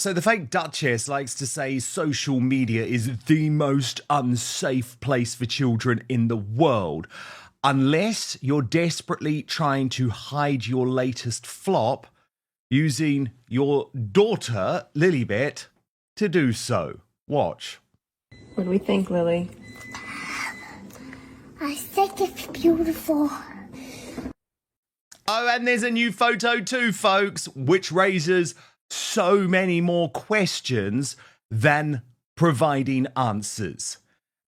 So the fake Duchess likes to say social media is the most unsafe place for children in the world, unless you're desperately trying to hide your latest flop using your daughter, Lilibet, to do so. Watch. What do we think, Lily? I think it's beautiful. Oh, and there's a new photo too, folks, which raises so many more questions than providing answers.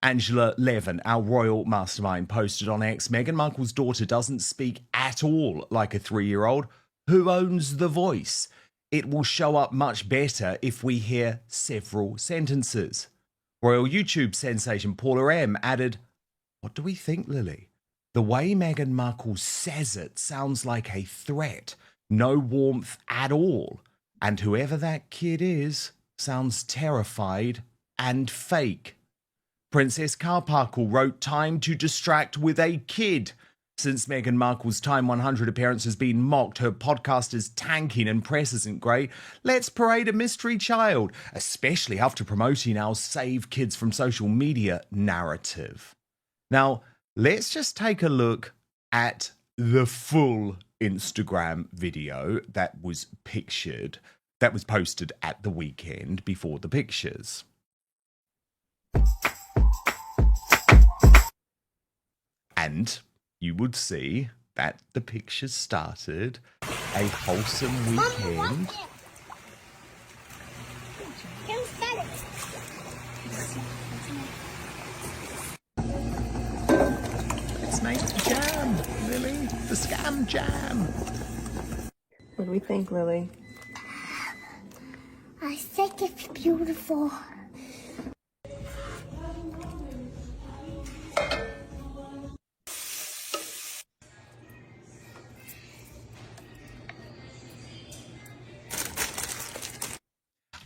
Angela Levin, our royal mastermind, posted on X, Meghan Markle's daughter doesn't speak at all like a 3-year-old. Who owns the voice? It will show up much better if we hear several sentences. Royal YouTube sensation Paula M added, "What do we think, Lily? The way Meghan Markle says it sounds like a threat. No warmth at all. And whoever that kid is sounds terrified and fake." Princess Carparkle wrote, "Time to distract with a kid. Since Meghan Markle's Time 100 appearance has been mocked, her podcast is tanking and press isn't great. Let's parade a mystery child, especially after promoting our Save Kids from Social Media narrative." Now, let's just take a look at the full Instagram video that was posted at the weekend before the pictures. And you would see that the pictures started a wholesome weekend. It's nice jam, Lily. The scam jam. What do we think, Lily? I think it's beautiful.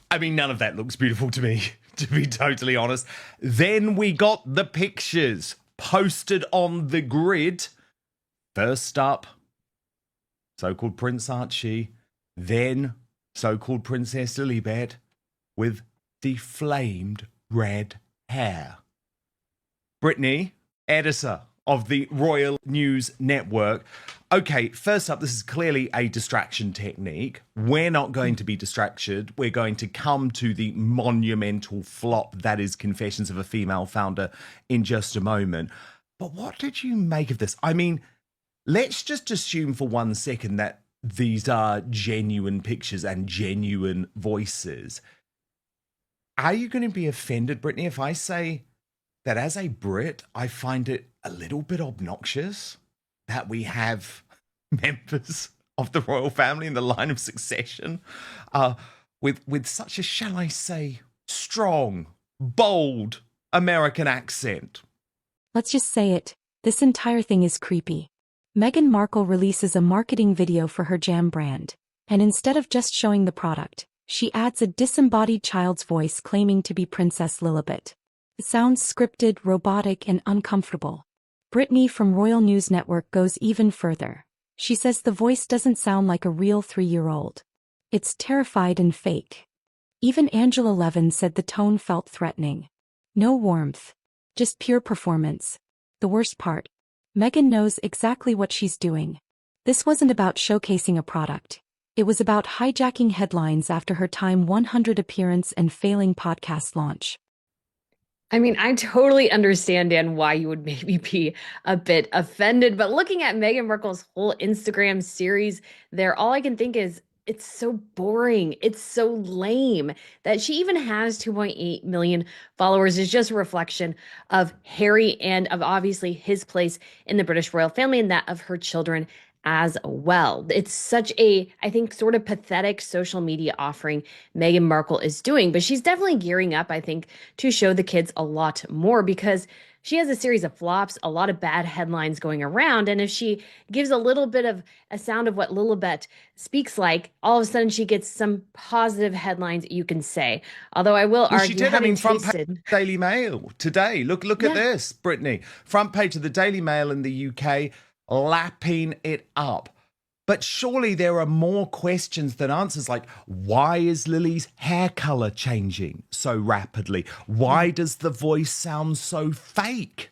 I mean, none of that looks beautiful to me, to be totally honest. Then we got the pictures posted on the grid. First up, so-called Prince Archie, then so-called Princess Lilibet with deflamed red hair. Brittany, editor of the Royal News Network. Okay, first up, this is clearly a distraction technique. We're not going to be distracted. We're going to come to the monumental flop that is Confessions of a Female Founder in just a moment. But what did you make of this? I mean, let's just assume for 1 second that these are genuine pictures and genuine voices. Are you going to be offended, Brittany, if I say that as a Brit, I find it a little bit obnoxious that we have members of the royal family in the line of succession with such a, shall I say, strong, bold American accent? Let's just say it. This entire thing is creepy. Meghan Markle releases a marketing video for her jam brand, and instead of just showing the product, she adds a disembodied child's voice claiming to be Princess Lilibet. It sounds scripted, robotic, and uncomfortable. Brittany from Royal News Network goes even further. She says the voice doesn't sound like a real 3-year-old. It's terrified and fake. Even Angela Levin said the tone felt threatening. No warmth. Just pure performance. The worst part. Meghan knows exactly what she's doing. This wasn't about showcasing a product. It was about hijacking headlines after her Time 100 appearance and failing podcast launch. I mean, I totally understand, Dan, why you would maybe be a bit offended. But looking at Meghan Markle's whole Instagram series there, all I can think is it's so boring. It's so lame that she even has 2.8 million followers is just a reflection of Harry and of obviously his place in the British royal family and that of her children as well. It's such a, I think, sort of pathetic social media offering Meghan Markle is doing, but she's definitely gearing up, I think, to show the kids a lot more because she has a series of flops, a lot of bad headlines going around, and if she gives a little bit of a sound of what Lilibet speaks like, all of a sudden she gets some positive headlines you can say. Although I will argue, she did. I mean, front page of the Daily Mail today. Look at this, Brittany. Front page of the Daily Mail in the UK, lapping it up. But surely there are more questions than answers, like why is Lily's hair color changing so rapidly? Why does the voice sound so fake?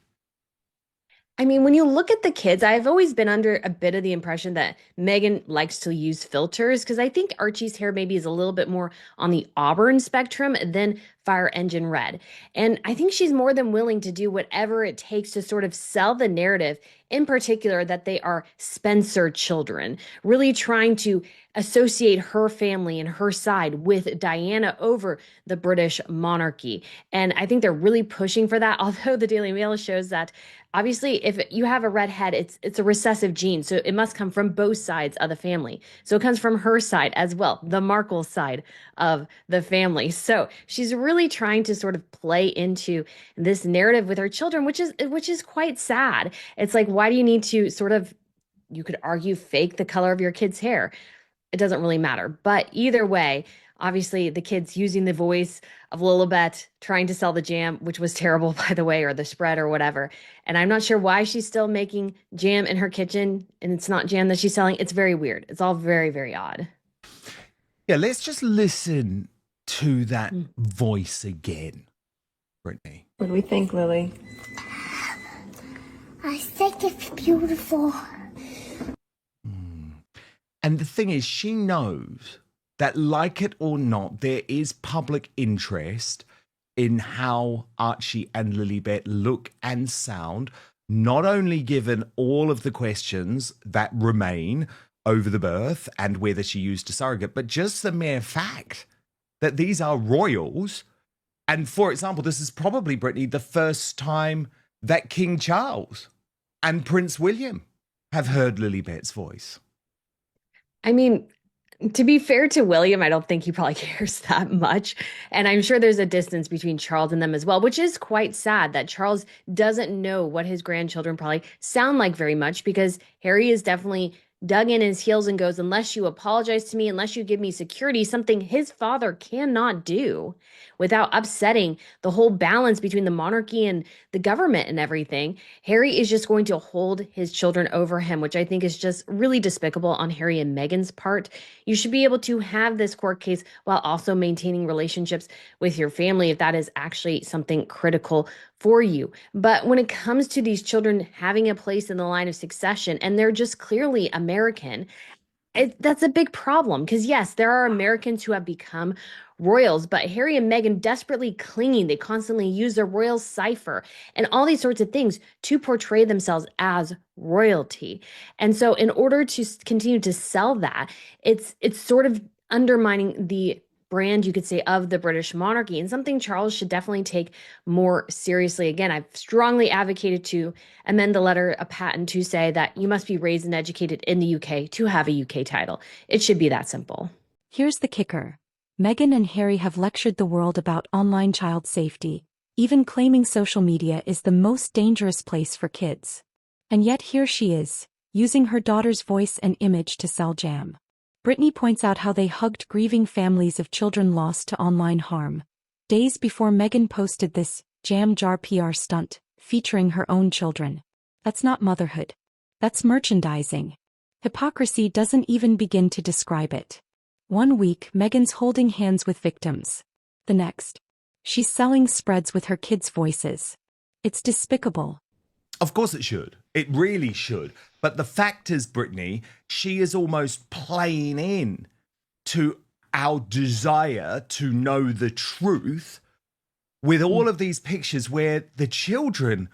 I mean, when you look at the kids, I've always been under a bit of the impression that Megan likes to use filters because I think Archie's hair maybe is a little bit more on the auburn spectrum than fire engine red. And I think she's more than willing to do whatever it takes to sort of sell the narrative, in particular, that they are Spencer children, really trying to associate her family and her side with Diana over the British monarchy. And I think they're really pushing for that, although the Daily Mail shows that obviously, if you have a red head, it's a recessive gene, so it must come from both sides of the family. So it comes from her side as well, the Markle side of the family. So she's really trying to sort of play into this narrative with her children, which is quite sad. It's like, why do you need to sort of, you could argue, fake the color of your kid's hair? It doesn't really matter. But either way, obviously the kids using the voice of Lilibet trying to sell the jam, which was terrible, by the way, or the spread or whatever. And I'm not sure why she's still making jam in her kitchen and it's not jam that she's selling. It's very weird. It's all very, very odd. Yeah, let's just listen to that voice again, Brittany. What do we think, Lily? I think it's beautiful. And the thing is, she knows that, like it or not, there is public interest in how Archie and Lilibet look and sound, not only given all of the questions that remain over the birth and whether she used a surrogate, but just the mere fact that these are royals. And for example, this is probably, Brittany, the first time that King Charles and Prince William have heard Lilibet's voice. I mean, to be fair to William, I don't think he probably cares that much. And I'm sure there's a distance between Charles and them as well, which is quite sad that Charles doesn't know what his grandchildren probably sound like very much, because Harry is definitely dug in his heels and goes, unless you apologize to me, unless you give me security, something his father cannot do without upsetting the whole balance between the monarchy and the government and everything. Harry is just going to hold his children over him, which I think is just really despicable on Harry and Meghan's part. You should be able to have this court case while also maintaining relationships with your family if that is actually something critical for you. But when it comes to these children having a place in the line of succession, and they're just clearly American, that's a big problem, because yes, there are Americans who have become royals, but Harry and Meghan desperately clinging. They constantly use their royal cipher and all these sorts of things to portray themselves as royalty. And so in order to continue to sell that, it's sort of undermining the brand, you could say, of the British monarchy, and something Charles should definitely take more seriously. Again, I've strongly advocated to amend the letter of patent to say that you must be raised and educated in the UK to have a UK title. It should be that simple. Here's the kicker. Meghan and Harry have lectured the world about online child safety, even claiming social media is the most dangerous place for kids. And yet here she is, using her daughter's voice and image to sell jam. Brittany points out how they hugged grieving families of children lost to online harm, days before Meghan posted this jam jar PR stunt featuring her own children. That's not motherhood. That's merchandising. Hypocrisy doesn't even begin to describe it. One week, Meghan's holding hands with victims. The next, she's selling spreads with her kids' voices. It's despicable. Of course it should. It really should. But the fact is, Brittany, she is almost playing in to our desire to know the truth with all of these pictures where the children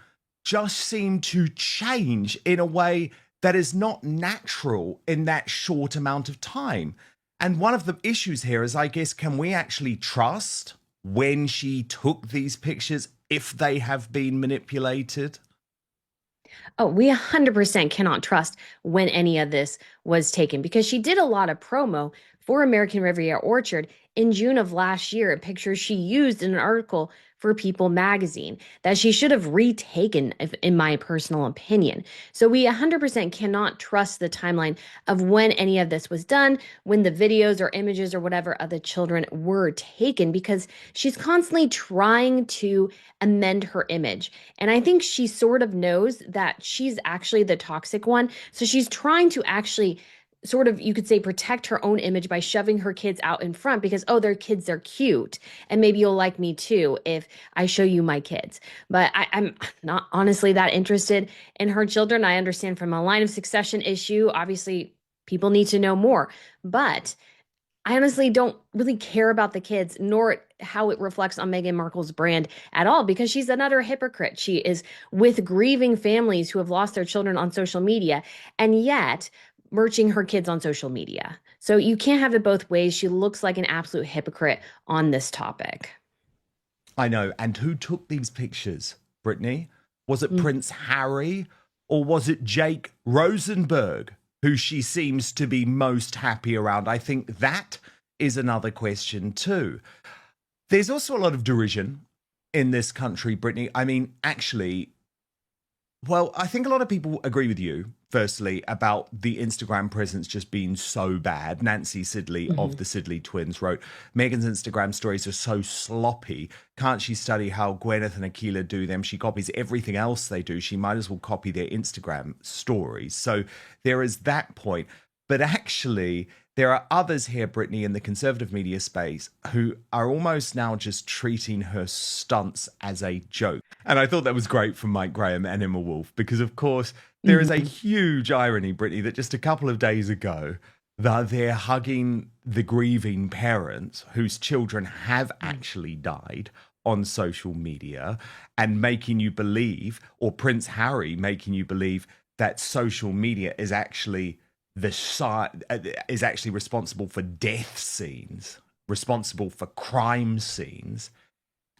just seem to change in a way that is not natural in that short amount of time. And one of the issues here is, I guess, can we actually trust when she took these pictures if they have been manipulated? Oh, we 100% cannot trust when any of this was taken, because she did a lot of promo for American Riviera Orchard in June of last year, pictures she used in an article for People magazine that she should have retaken, in my personal opinion. So we 100% cannot trust the timeline of when any of this was done, when the videos or images or whatever of the children were taken, because she's constantly trying to amend her image. And I think she sort of knows that she's actually the toxic one. So she's trying to actually sort of, you could say, protect her own image by shoving her kids out in front because, oh, they're kids, they're cute. And maybe you'll like me too if I show you my kids. But I'm not honestly that interested in her children. I understand from a line of succession issue, obviously, people need to know more. But I honestly don't really care about the kids, nor how it reflects on Meghan Markle's brand at all, because she's an utter hypocrite. She is with grieving families who have lost their children on social media, and yet merching her kids on social media. So you can't have it both ways. She looks like an absolute hypocrite on this topic. I know. And who took these pictures, Brittany? Was it Prince Harry or was it Jake Rosenberg, who she seems to be most happy around? I think that is another question too. There's also a lot of derision in this country, Brittany. I mean, actually, well, I think a lot of people agree with you, firstly, about the Instagram presence just being so bad. Nancy Sidley of the Sidley twins wrote, Meghan's Instagram stories are so sloppy. Can't she study how Gwyneth and Akilah do them? She copies everything else they do. She might as well copy their Instagram stories. So there is that point. But actually, there are others here, Brittany, in the conservative media space who are almost now just treating her stunts as a joke. And I thought that was great from Mike Graham and Emma Wolf, because, of course, there is a huge irony, Brittany, that just a couple of days ago, they're hugging the grieving parents whose children have actually died on social media and making you believe, or Prince Harry making you believe, that social media is actually is actually responsible for death scenes, responsible for crime scenes.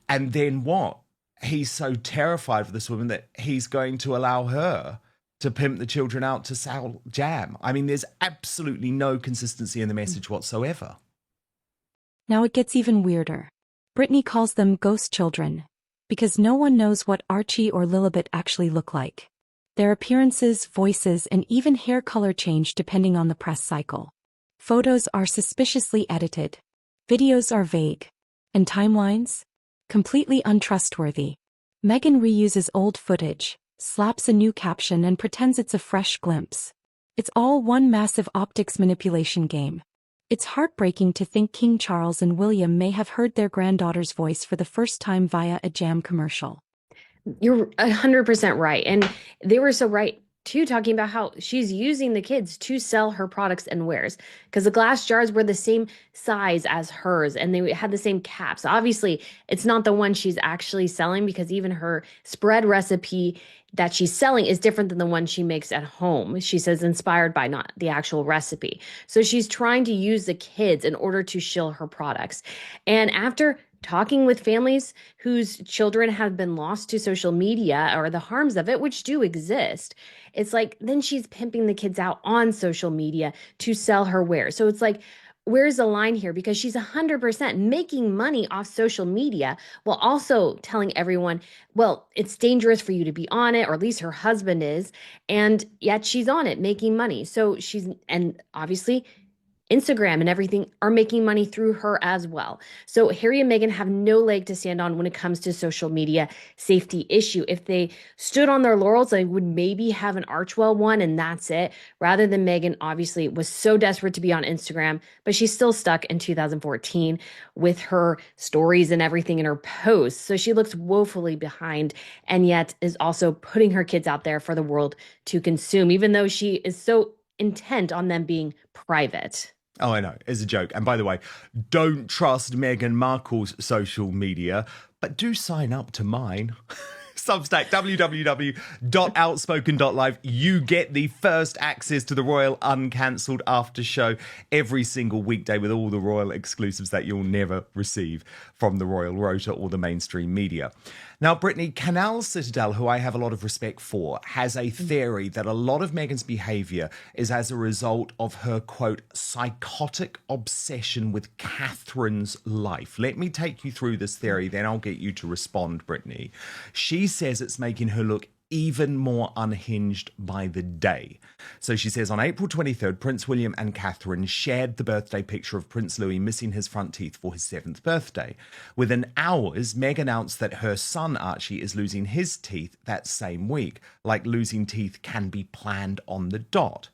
And then what? He's so terrified for this woman that he's going to allow her to pimp the children out to sell jam. I mean, there's absolutely no consistency in the message whatsoever. Now it gets even weirder. Brittany calls them ghost children, because no one knows what Archie or Lilibet actually look like. Their appearances, voices, and even hair color change depending on the press cycle. Photos are suspiciously edited. Videos are vague. And timelines? Completely untrustworthy. Meghan reuses old footage, slaps a new caption, and pretends it's a fresh glimpse. It's all one massive optics manipulation game. It's heartbreaking to think King Charles and William may have heard their granddaughter's voice for the first time via a jam commercial. You're 100% right. And they were so right, too, talking about how she's using the kids to sell her products and wares. Because the glass jars were the same size as hers and they had the same caps. Obviously, it's not the one she's actually selling, because even her spread recipe that she's selling is different than the one she makes at home. She says inspired by, not the actual recipe. So she's trying to use the kids in order to shill her products. And after talking with families whose children have been lost to social media or the harms of it, which do exist, it's like then she's pimping the kids out on social media to sell her wares. So it's like, where's the line here? Because she's 100% making money off social media while also telling everyone, well, it's dangerous for you to be on it, or at least her husband is, and yet she's on it making money. So and obviously Instagram and everything are making money through her as well. So Harry and Meghan have no leg to stand on when it comes to social media safety issue. If they stood on their laurels, they would maybe have an Archwell one and that's it. Rather than Meghan, obviously, was so desperate to be on Instagram, but she's still stuck in 2014 with her stories and everything in her posts. So she looks woefully behind, and yet is also putting her kids out there for the world to consume, even though she is so intent on them being private. Oh, I know. It's a joke. And by the way, don't trust Meghan Markle's social media, but do sign up to mine. Substack, www.outspoken.live. You get the first access to the Royal Uncancelled After Show every single weekday with all the Royal exclusives that you'll never receive from the Royal Rota or the mainstream media. Now, Brittany, Canal Citadel, who I have a lot of respect for, has a theory that a lot of Meghan's behaviour is as a result of her, quote, psychotic obsession with Catherine's life. Let me take you through this theory, then I'll get you to respond, Brittany. She says it's making her look even more unhinged by the day. So she says on April 23rd, Prince William and Catherine shared the birthday picture of Prince Louis missing his front teeth for his 7th birthday. Within hours, Meg announced that her son Archie is losing his teeth that same week, like losing teeth can be planned on the dot.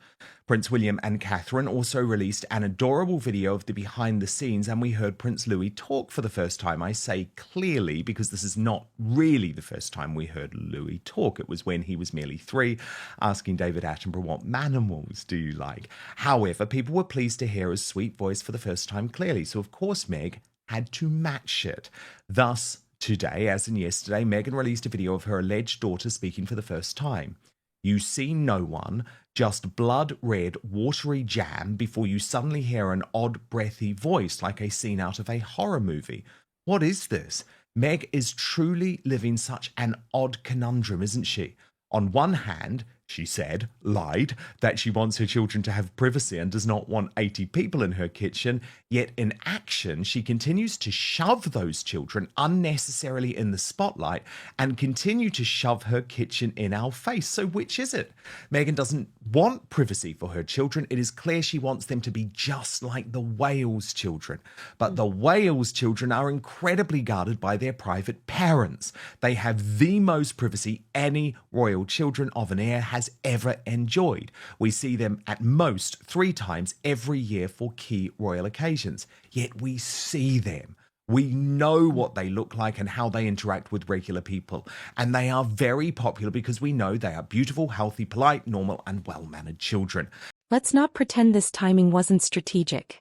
Prince William and Catherine also released an adorable video of the behind the scenes, and we heard Prince Louis talk for the first time. I say clearly because this is not really the first time we heard Louis talk. It was when he was merely 3, asking David Attenborough, what manimals do you like? However, people were pleased to hear his sweet voice for the first time clearly, so of course Meg had to match it. Thus, today, as in yesterday, Meghan released a video of her alleged daughter speaking for the first time. You see no one, just blood-red, watery jam before you suddenly hear an odd, breathy voice like a scene out of a horror movie. What is this? Meg is truly living such an odd conundrum, isn't she? On one hand, she said, lied, that she wants her children to have privacy and does not want 80 people in her kitchen, yet in action she continues to shove those children unnecessarily in the spotlight and continue to shove her kitchen in our face. So which is it? Meghan doesn't want privacy for her children. It is clear she wants them to be just like the Wales children. But the Wales children are incredibly guarded by their private parents. They have the most privacy any royal children of an heir has ever enjoyed. We see them at most 3 times every year for key royal occasions. Yet we see them. We know what they look like and how they interact with regular people. And they are very popular because we know they are beautiful, healthy, polite, normal, and well-mannered children. Let's not pretend this timing wasn't strategic.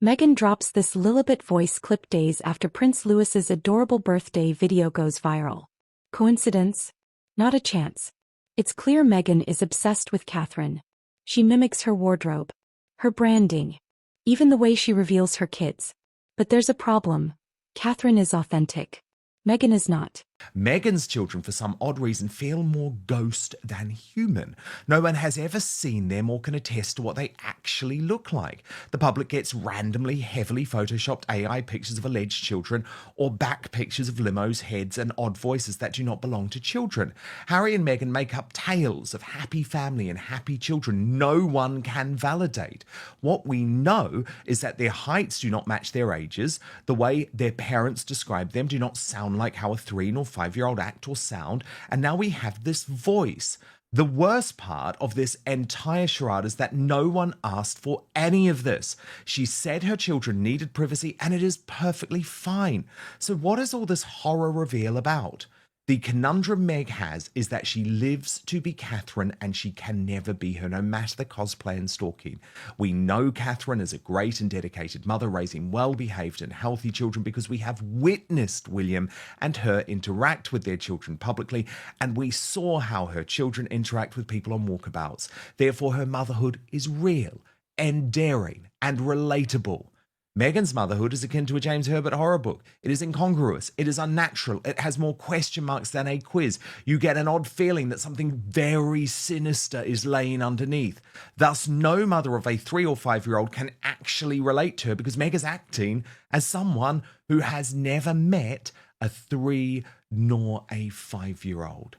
Meghan drops this Lilibet voice clip days after Prince Louis's adorable birthday video goes viral. Coincidence? Not a chance. It's clear Meghan is obsessed with Catherine. She mimics her wardrobe, her branding, even the way she reveals her kids. But there's a problem. Catherine is authentic. Meghan is not. Meghan's children, for some odd reason, feel more ghost than human. No one has ever seen them or can attest to what they actually look like. The public gets randomly, heavily photoshopped AI pictures of alleged children or back pictures of limos, heads, and odd voices that do not belong to children. Harry and Meghan make up tales of happy family and happy children no one can validate. What we know is that their heights do not match their ages. The way their parents describe them do not sound like how a 3 or 5-year-old act or sound, and now we have this voice. The worst part of this entire charade is that no one asked for any of this. She said her children needed privacy, and it is perfectly fine. So what is all this horror reveal about? The conundrum Meg has is that she lives to be Catherine and she can never be her, no matter the cosplay and stalking. We know Catherine is a great and dedicated mother raising well-behaved and healthy children because we have witnessed William and her interact with their children publicly, and we saw how her children interact with people on walkabouts. Therefore, her motherhood is real, endearing, and relatable. Meghan's motherhood is akin to a James Herbert horror book. It is incongruous. It is unnatural. It has more question marks than a quiz. You get an odd feeling that something very sinister is laying underneath. Thus, no mother of a 3 or 5-year-old can actually relate to her because Meg is acting as someone who has never met a 3 nor a 5-year-old.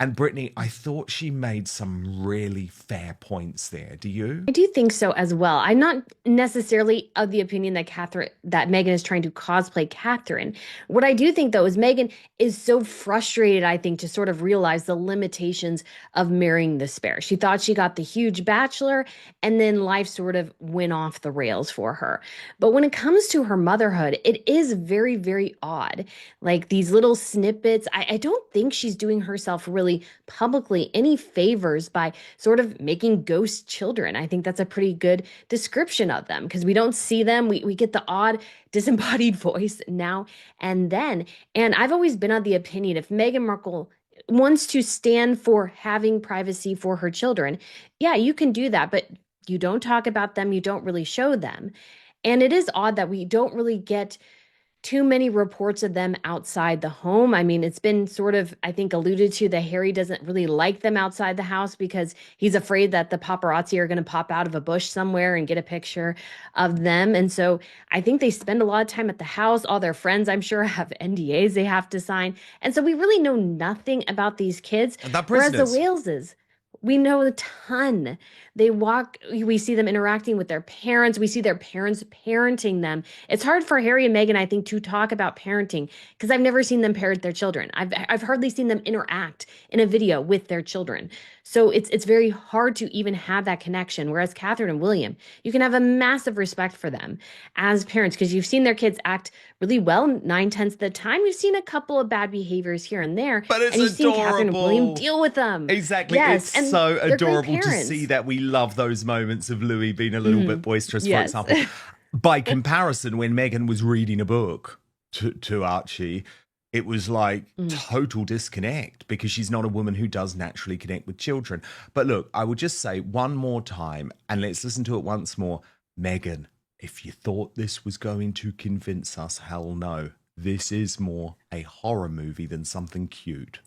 And Brittany, I thought she made some really fair points there. Do you? I do think so as well. I'm not necessarily of the opinion that Meghan is trying to cosplay Catherine. What I do think, though, is Meghan is so frustrated, I think, to sort of realize the limitations of marrying the spare. She thought she got the huge bachelor, and then life sort of went off the rails for her. But when it comes to her motherhood, it is very, very odd. Like these little snippets, I don't think she's doing herself really publicly any favors by sort of making ghost children. I think that's a pretty good description of them because we don't see them. We get the odd disembodied voice now and then. And I've always been of the opinion if Meghan Markle wants to stand for having privacy for her children, yeah, you can do that, but you don't talk about them. You don't really show them. And it is odd that we don't really get too many reports of them outside the home. I mean, it's been sort of, I think, alluded to that Harry doesn't really like them outside the house because he's afraid that the paparazzi are going to pop out of a bush somewhere and get a picture of them. And so I think they spend a lot of time at the house. All their friends, I'm sure, have NDAs they have to sign. And so we really know nothing about these kids. The whereas prisoners. the Waleses, we know a ton. we see them interacting with their parents. We see their parents parenting them. It's hard for Harry and Meghan, I think, to talk about parenting because I've never seen them parent their children. I've hardly seen them interact in a video with their children. So it's very hard to even have that connection. Whereas Catherine and William, you can have a massive respect for them as parents because you've seen their kids act really well 9/10 of the time. You've seen a couple of bad behaviors here and there. But it's and you've adorable. seen Catherine and William deal with them. Exactly. Yes, It's so they're great adorable to parents. see that. We love those moments of Louis being a little bit boisterous, for Yes. example. By comparison, when Meghan was reading a book to Archie, it was like total disconnect because she's not a woman who does naturally connect with children. But look, I will just say one more time, and let's listen to it once more. Meghan, if you thought this was going to convince us, hell no. This is more a horror movie than something cute.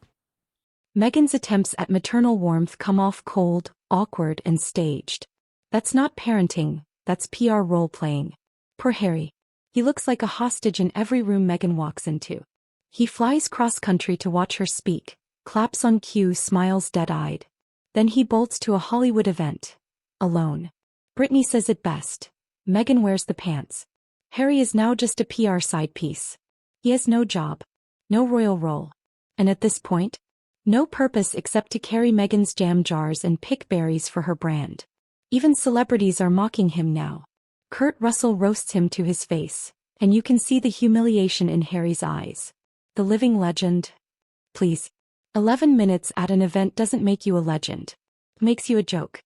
Meghan's attempts at maternal warmth come off cold, awkward, and staged. That's not parenting, that's PR role-playing. Poor Harry. He looks like a hostage in every room Meghan walks into. He flies cross-country to watch her speak, claps on cue, smiles dead-eyed. Then he bolts to a Hollywood event. Alone. Britney says it best. Meghan wears the pants. Harry is now just a PR side piece. He has no job. No royal role. And at this point, no purpose except to carry Meghan's jam jars and pick berries for her brand. Even celebrities are mocking him now. Kurt Russell roasts him to his face, and you can see the humiliation in Harry's eyes. The living legend. Please. 11 minutes at an event doesn't make you a legend. It makes you a joke.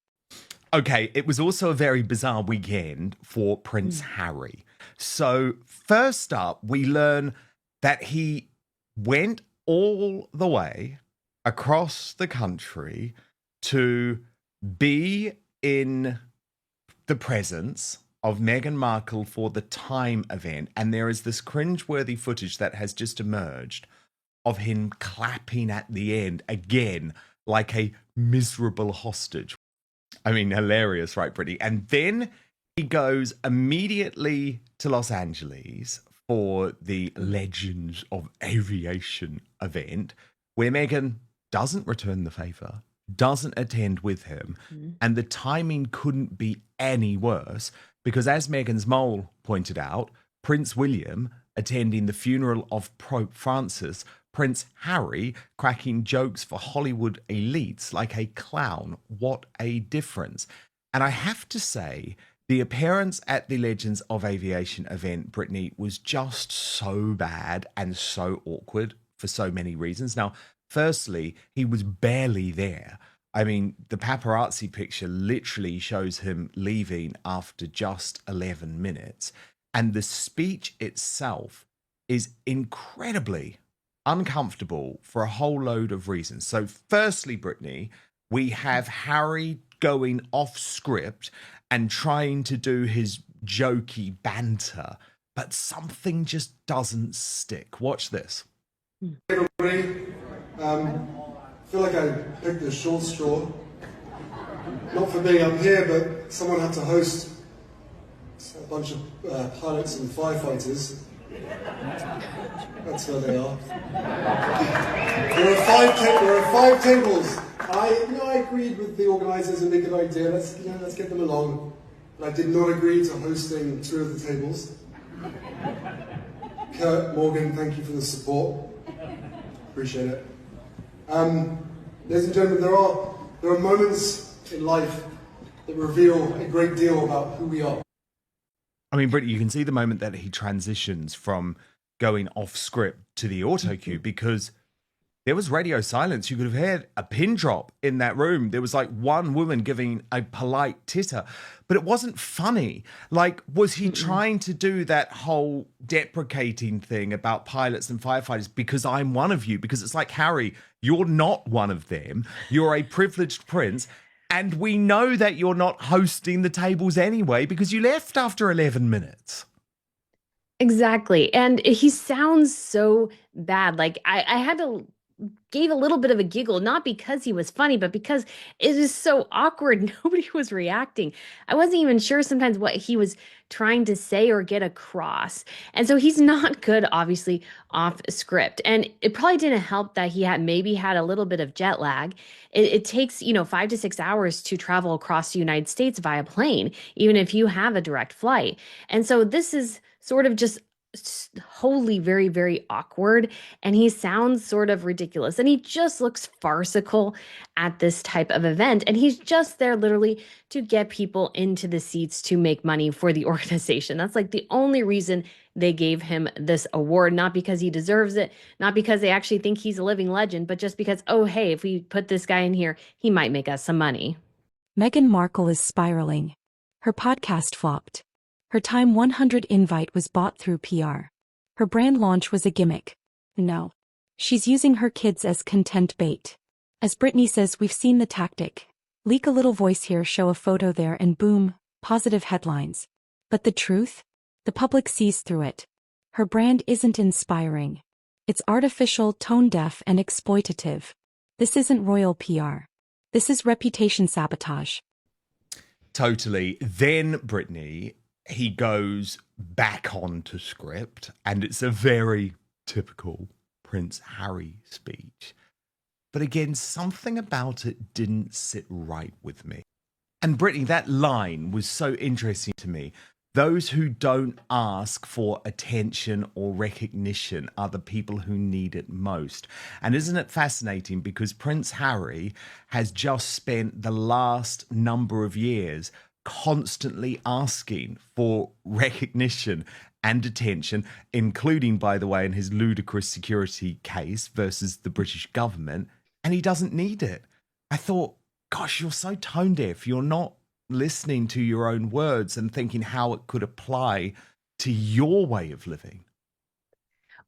Okay, it was also a very bizarre weekend for Prince Harry. So first up, we learn that he went all the way across the country to be in the presence of Meghan Markle for the Time event. And there is this cringeworthy footage that has just emerged of him clapping at the end again like a miserable hostage. I mean, hilarious, right, Brittany? And then he goes immediately to Los Angeles for the Legends of Aviation event, where Meghan doesn't return the favor, doesn't attend with him, and the timing couldn't be any worse because, as Meghan's mole pointed out, Prince William attending the funeral of Pope Francis, Prince Harry cracking jokes for Hollywood elites like a clown. What a difference. And I have to say, the appearance at the Legends of Aviation event, Brittany, was just so bad and so awkward for so many reasons. Now, firstly, he was barely there. I mean, the paparazzi picture literally shows him leaving after just 11 minutes. And the speech itself is incredibly uncomfortable for a whole load of reasons. So firstly, Brittany, we have Harry going off script and trying to do his jokey banter, but something just doesn't stick. Watch this. Hey everybody, feel like I picked the short straw. Not for being up here, but someone had to host a bunch of pilots and firefighters. That's where they are. There are five tables. I agreed with the organisers and a good idea. Let's get them along. But I did not agree to hosting 2 of the tables. Kurt, Morgan, thank you for the support. Appreciate it. Ladies and gentlemen, there are moments in life that reveal a great deal about who we are. I mean, Brittany, you can see the moment that he transitions from going off script to the auto cue because there was radio silence. You could have heard a pin drop in that room. There was like one woman giving a polite titter, but it wasn't funny. Like, was he trying to do that whole deprecating thing about pilots and firefighters because I'm one of you? Because it's like, Harry, you're not one of them. You're a privileged prince. And we know that you're not hosting the tables anyway because you left after 11 minutes. Exactly. And he sounds so bad. Like I had to gave a little bit of a giggle, not because he was funny, but because it was so awkward. Nobody was reacting. I wasn't even sure sometimes what he was trying to say or get across. And so he's not good, obviously, off script. And it probably didn't help that he had a little bit of jet lag. It takes, 5 to 6 hours to travel across the United States via plane, even if you have a direct flight. And so this is sort of just wholly very, very awkward. And he sounds sort of ridiculous. And he just looks farcical at this type of event. And he's just there literally to get people into the seats to make money for the organization. That's like the only reason they gave him this award, not because he deserves it, not because they actually think he's a living legend, but just because, oh, hey, if we put this guy in here, he might make us some money. Meghan Markle is spiraling. Her podcast flopped. Her Time 100 invite was bought through PR. Her brand launch was a gimmick. No. She's using her kids as content bait. As Britney says, we've seen the tactic. Leak a little voice here, show a photo there, and boom, positive headlines. But the truth? The public sees through it. Her brand isn't inspiring. It's artificial, tone-deaf, and exploitative. This isn't royal PR. This is reputation sabotage. Totally. Then, Britney, he goes back onto script, and it's a very typical Prince Harry speech. But again, something about it didn't sit right with me. And Britney, that line was so interesting to me. Those who don't ask for attention or recognition are the people who need it most. And isn't it fascinating, because Prince Harry has just spent the last number of years constantly asking for recognition and attention, including, by the way, in his ludicrous security case versus the British government, and he doesn't need it. I thought, gosh, you're so tone deaf. You're not listening to your own words and thinking how it could apply to your way of living.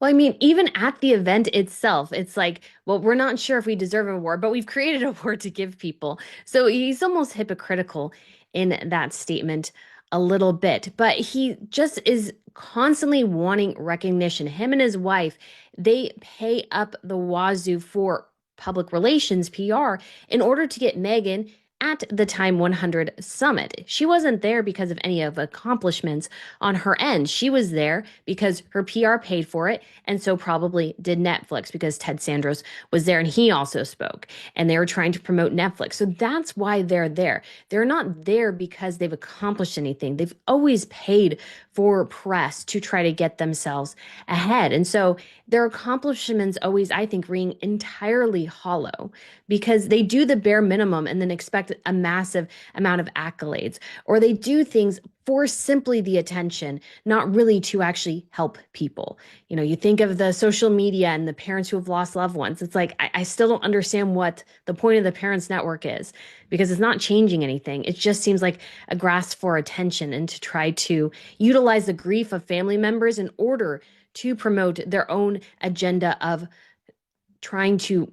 Well, I mean, even at the event itself, it's like, well, we're not sure if we deserve an award, but we've created an award to give people. So he's almost hypocritical in that statement a little bit, but he just is constantly wanting recognition. Him and his wife, they pay up the wazoo for public relations, PR, in order to get Meghan at the Time 100 summit. She wasn't there because of any of accomplishments on her end. She was there because her PR paid for it, and so probably did Netflix, because Ted Sandros was there and he also spoke, and they were trying to promote Netflix. So that's why they're there. They're not there because they've accomplished anything. They've always paid for press to try to get themselves ahead. And so their accomplishments always, I think, ring entirely hollow, because they do the bare minimum and then expect a massive amount of accolades, or they do things for simply the attention, not really to actually help people. You think of the social media and the parents who have lost loved ones. It's like, I still don't understand what the point of the Parents Network is, because it's not changing anything. It just seems like a grasp for attention and to try to utilize the grief of family members in order to promote their own agenda of trying to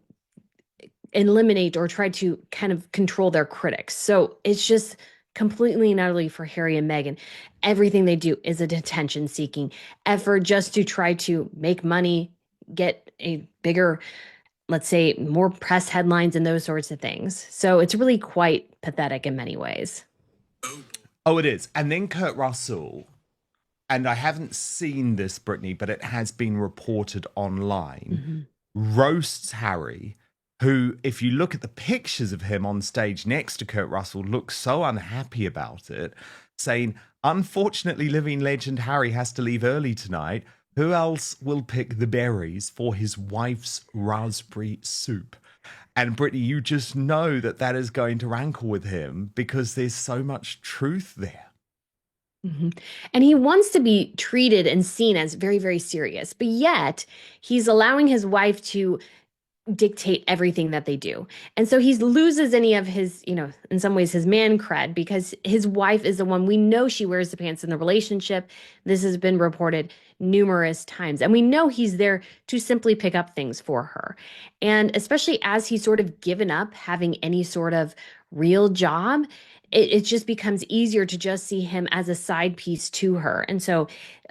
eliminate or try to kind of control their critics. So it's just completely and utterly for Harry and Meghan. Everything they do is an attention-seeking effort just to try to make money, get a bigger, let's say, more press headlines and those sorts of things. So it's really quite pathetic in many ways. Oh, it is. And then Kurt Russell, and I haven't seen this, Britney, but it has been reported online, roasts Harry, who, if you look at the pictures of him on stage next to Kurt Russell, looks so unhappy about it, saying, unfortunately, living legend Harry has to leave early tonight. Who else will pick the berries for his wife's raspberry soup? And Britney, you just know that that is going to rankle with him, because there's so much truth there. And he wants to be treated and seen as very, very serious, but yet he's allowing his wife to dictate everything that they do. And so he loses any of his, in some ways, his man cred, because his wife is the one, we know she wears the pants in the relationship. This has been reported numerous times. And we know he's there to simply pick up things for her. And especially as he's sort of given up having any sort of real job, it just becomes easier to just see him as a side piece to her. And so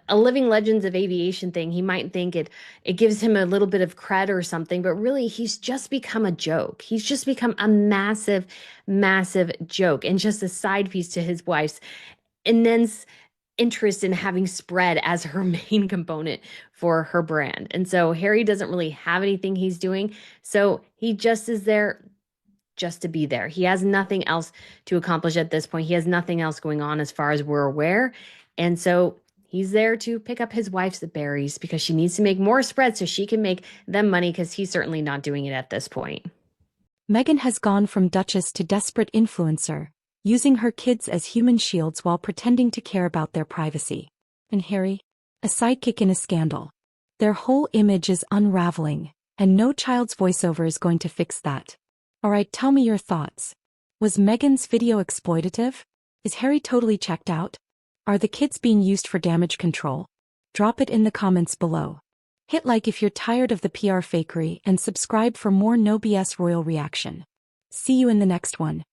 a living legends of aviation thing. He might think it gives him a little bit of cred or something, but really he's just become a joke. He's just become a massive, massive joke and just a side piece to his wife's immense interest in having spread as her main component for her brand. And so Harry doesn't really have anything he's doing. So he just is there just to be there. He has nothing else to accomplish at this point. He has nothing else going on as far as we're aware. And so he's there to pick up his wife's berries because she needs to make more spread so she can make them money, because he's certainly not doing it at this point. Meghan has gone from duchess to desperate influencer, using her kids as human shields while pretending to care about their privacy. And Harry? A sidekick in a scandal. Their whole image is unraveling, and no child's voiceover is going to fix that. Alright, tell me your thoughts. Was Meghan's video exploitative? Is Harry totally checked out? Are the kids being used for damage control? Drop it in the comments below. Hit like if you're tired of the PR fakery and subscribe for more no BS royal reaction. See you in the next one.